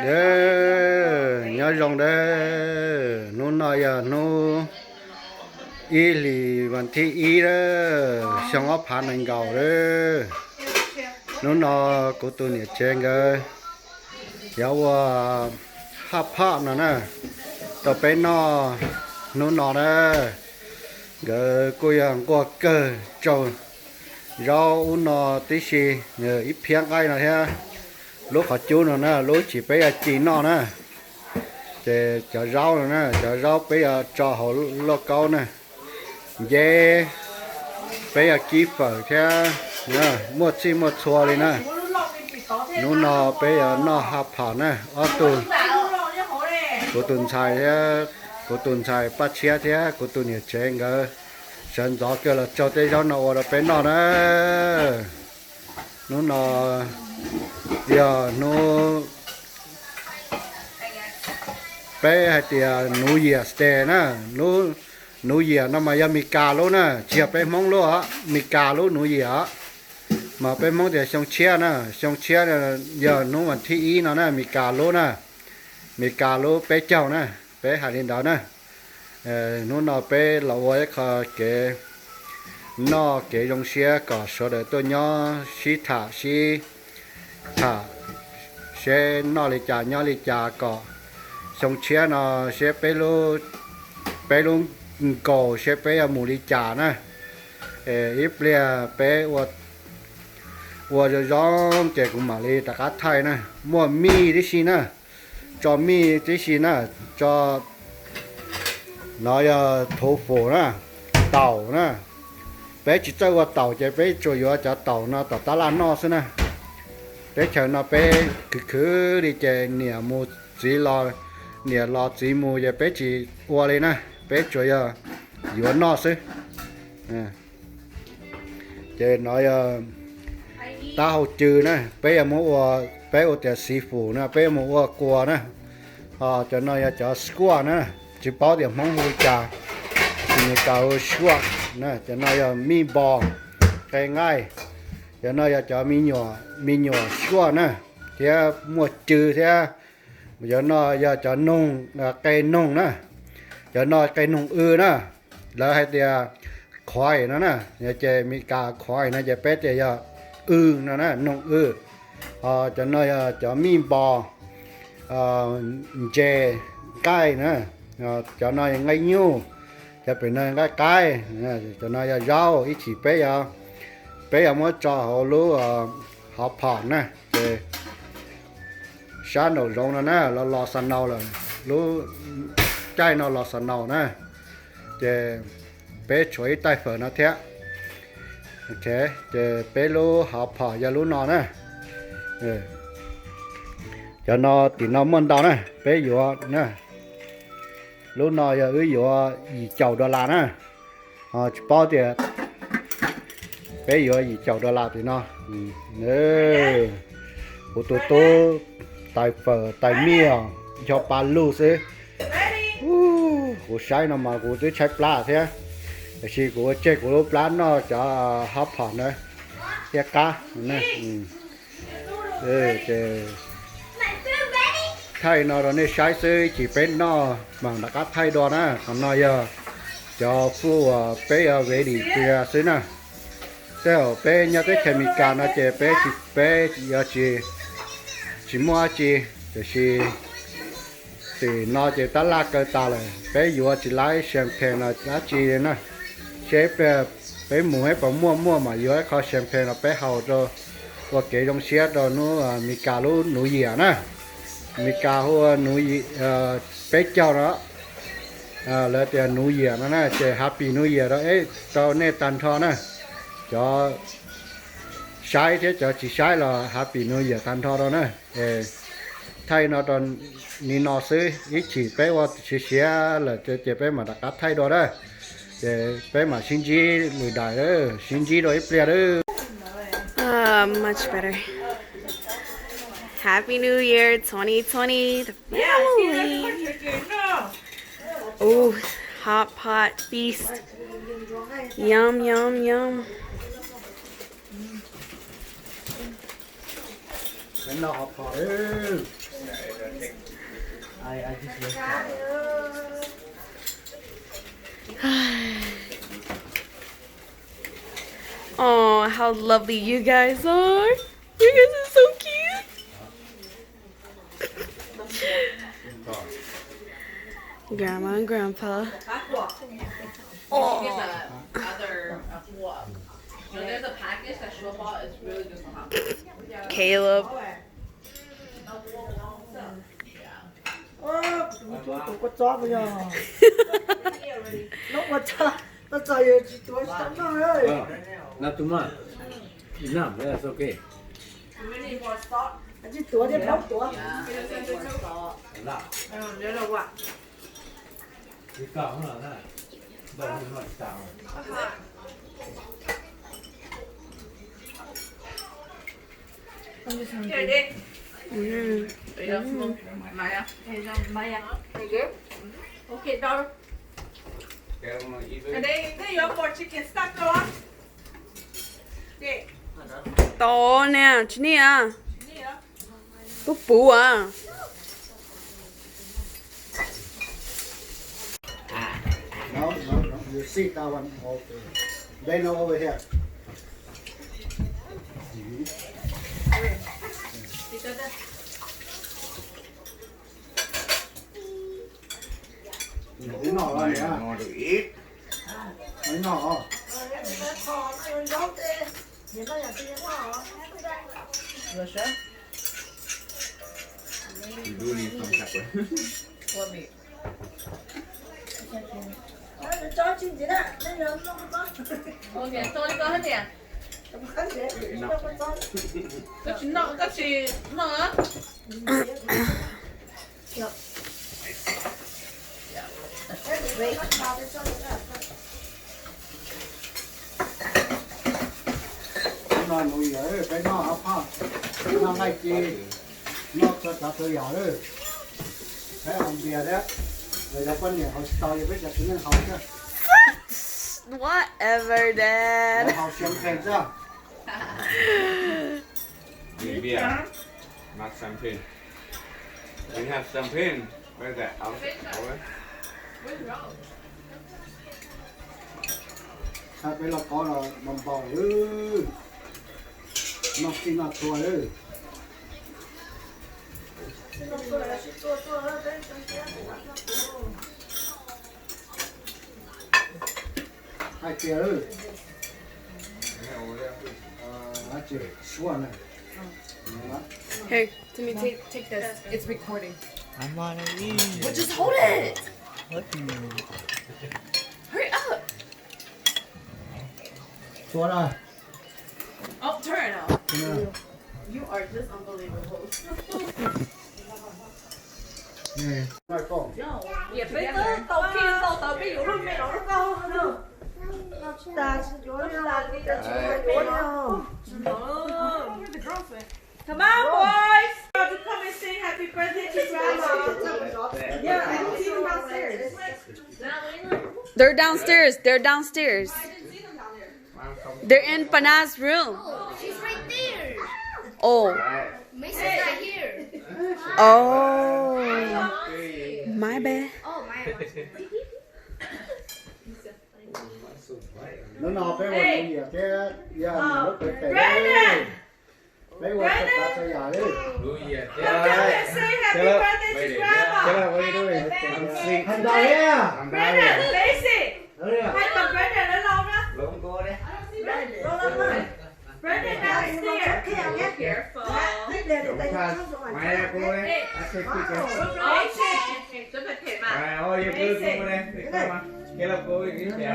Đấy, nhớ rong đấy, nó nói à, nó y lì vẫn thi y đó, xong ấp phản anh gạo đó, nó có tôi nhiệt trên cái, giáo hấp hấp nè, tao bé nó đó, cái cô hàng qua cơ trâu, rau nó tí xì, ít phiền cái nào thế, lúc họ chú nó nè, lúc chỉ bé chỉ nó nè. Để cho rau nữa nè, cho rau bây giờ cho họ lo câu nè, dê bây giờ kí phở theo nè, một xua đi nè, nó bây giờ nó hấp phở nè, ở của tuần xài bắt chia thế, của tuần nhiệt trên cái, sân gió kia là cho tới rau nó ở bên nó nè, nó giờ nó bé hay thì nuôi gì stay nè nuôi gì nó mà giờ mì cà luôn nè chia bé mong luôn á mì cà luôn nuôi gì á mà bé mong thì xong chia nè giờ nó vẫn thi ý nó nè mì cà luôn nè mì cà luôn bé cháu nè bé hải liên đó nè nó bé lão ấy cái dòng xe có số để tôi nhớ thả xe nó lấy trà có xong chia nó sẽ bé luôn cổ sẽ bé mù đi chả nè ít bia bé rồi gió trẻ cũng mà đi tất cả thay nè mua mì đi xí nè cho mì đi xí nè cho nó thổ phổ nè tàu nè bé chỉ cho qua tàu cho bé cho vô cho tàu nó tàu ta lan nó xí nè bé chờ nó bé cứ đi chơi nhia mua gì lo nhia lo chỉ mua giờ bé chỉ qua lên nè bé cho vô nó xí chơi nói ta hậu trừ nè bé mua bé ở tiệm xí phủ nè bé mua qua nè cho nó cho squat nè chỉ bảo điểm mong mua trà thì cao squat nè cho nó mi bò cái ngay cho nó cho mi nhỏ squat nè thế mua trừ thế giờ nó cho nung cây nung nè cho nó cây nung nè là hay thì khoai nó nè nhà chơi mi cà khoai nó chơi bé chơi nó nè nung cho nó cho mi bò chè cay nè cho nó ngay nhu cho bên này cái cho nó rau ít chỉ bé giờ mới cho họ lú họ phở nè để sáng đầu rong nó nè lò sắn nâu là lú trái nó lò sắn nâu nè để bé chuối tay phở nó thế ok để bé lú họ phở giờ lú nó nè cho nó thì nó mơn đau nè bé vừa nè lú nó giờ vừa gì chầu đô la nè bao tiền bé vừa gì chầu đô la thì nó nè của tôi tại phở tại mía cho ba lú xí của sai nó mà của tôi chạy pla thế thì của chơi của lú pla nó cho hấp phở nữa thế cá nè thay nó rồi nên sai xí chỉ bên nó bằng đã cắt thay đó nè còn nó giờ cho phu bé về đi kia xí nè theo bé nhớ tới chemical nó chơi bé giờ chỉ mua chỉ thì nó chỉ ta la cái ta này bé vừa chỉ lấy champagne là giá trị nè chế bé mua hết bảo mua mà vừa kho champagne là bé hậu rồi và cái trong xe rồi nó mì cà lú nuôi gì nè mì cà hoa nuôi bé cháu đó là tiền nuôi gì nó nè chơi happy nuôi gì đó ấy cho nên tàn thọ nè cho sai thế cho chỉ sai là happy nuôi gì tàn thọ đó nè thay nó còn ni nó xí ít chỉ bé qua chỉ xé là chơi bé mà đặt thay đó đấy để bé mà sinh chi lười đại đó sinh chi rồi ít đó Much better. Happy New Year 2020, the family. Oh, hot pot feast. Yum, yum, yum. Đến nào học hỏi đấy. I just wait. Oh, how lovely you guys are. You guys are so cute. Grandma and Grandpa. Oh. Other walk. You know, there's a package that show bought. It's really good for hot. Caleb. Tụi có chó bây giờ. Lúc mà nó chơi tụi sống thôi ơi. Not too much. Enough, that's okay. Chứ tụi đi bóc tụi. Đi cào nó là đâu nó nói cào. Mm. Maya. Okay, daughter. And then you have more chicken stock on. Okay. To nè, Nhia. Bố bố à. No. You sit that one. Okay. They know over here. Cái nỏ này á. Ngon được ít. Cái nỏ. You do need some pepper. What meat? Cho chị gì đó. Đây là nó có. Okay, so you go ahead there. Cause you know, cause she no. Cái nỏ mùi ấy. Cái nỏ hấp hả. Nó ngay chi. Nó cho ta tôi giả đấy. Cái ông bia đấy. Người ta phân nhà họ stoi với chặt nên họ chứ. Whatever, Dad. Họ xem khen chứ. Beer, not champagne. We have champagne. Where's that? Over. Sao cái lọc có là mầm bò ư. Nó xin là thua ư. Hai kia ư. Nó chỉ xua này. Here, let me take. Take this. It's recording. I wanna eat. Well, just hold it. Hurry up. Xua rồi. Oh, turn it off. Nè. You are just unbelievable. Nè. Này con. Vậy phải tới tàu khi tàu ví dụ lúc mẹ nó con nữa. Ta sẽ vô nhau. Ta sẽ vô nhau. Come on, boys. To come and sing happy birthday to grandma. Yeah, I don't see them downstairs. They're downstairs. They're downstairs. They're in Pana's room. She's right there. Oh. Mason's not here. Oh. My bad. Oh, my. Nó nọ cái quần gì vậy? Cái giờ nó phải kể. Brandon. Mấy quần tất cả sẽ giả đi. Come and sing happy birthday to grandma. What are you doing? I'm sick. Thành ra nha. I'm Brandon, dying. Lacy. Hai cầm Brandon lên lâu đó. Lộn cô đấy. Brandon downstairs. Careful. Mày là cô đấy. I take picture. Lacy. Chuẩn bị thể mà. Alright, you good cô đây. Để cô mà. Cái là cô đi kìa.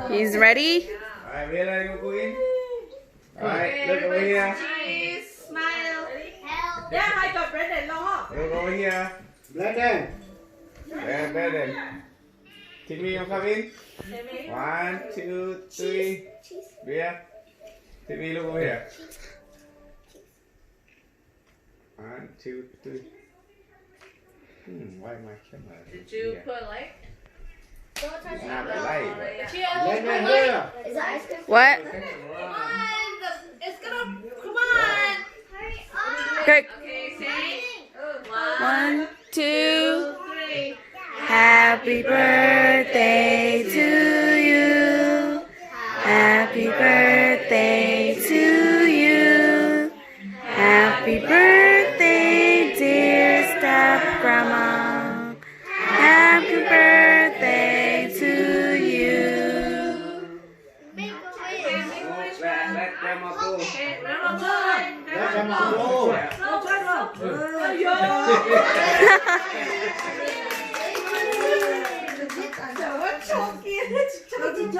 He's ready. Alright, bây giờ cô in. Alright, look over here. Cheese. Smile. Help. Yeah, hai cầm Brandon lâu hả? Look over here. Brandon. Brandon. Take me, you come in. 1, 2, 3. Beer. Take me, look over here. 1, 2, 3. Why my camera? Did you put a light? Not the light. Lên lên lên. Is that ice cream? What? Come on, it's gonna. Come on. Hurry up. Great. Okay, sing. 1, 2, 3. Happy birthday to you. Happy birthday to you. Happy birthday, dear step grandma. Happy birthday to you. Let grandma go. Let grandma go. 저거 초기에 진짜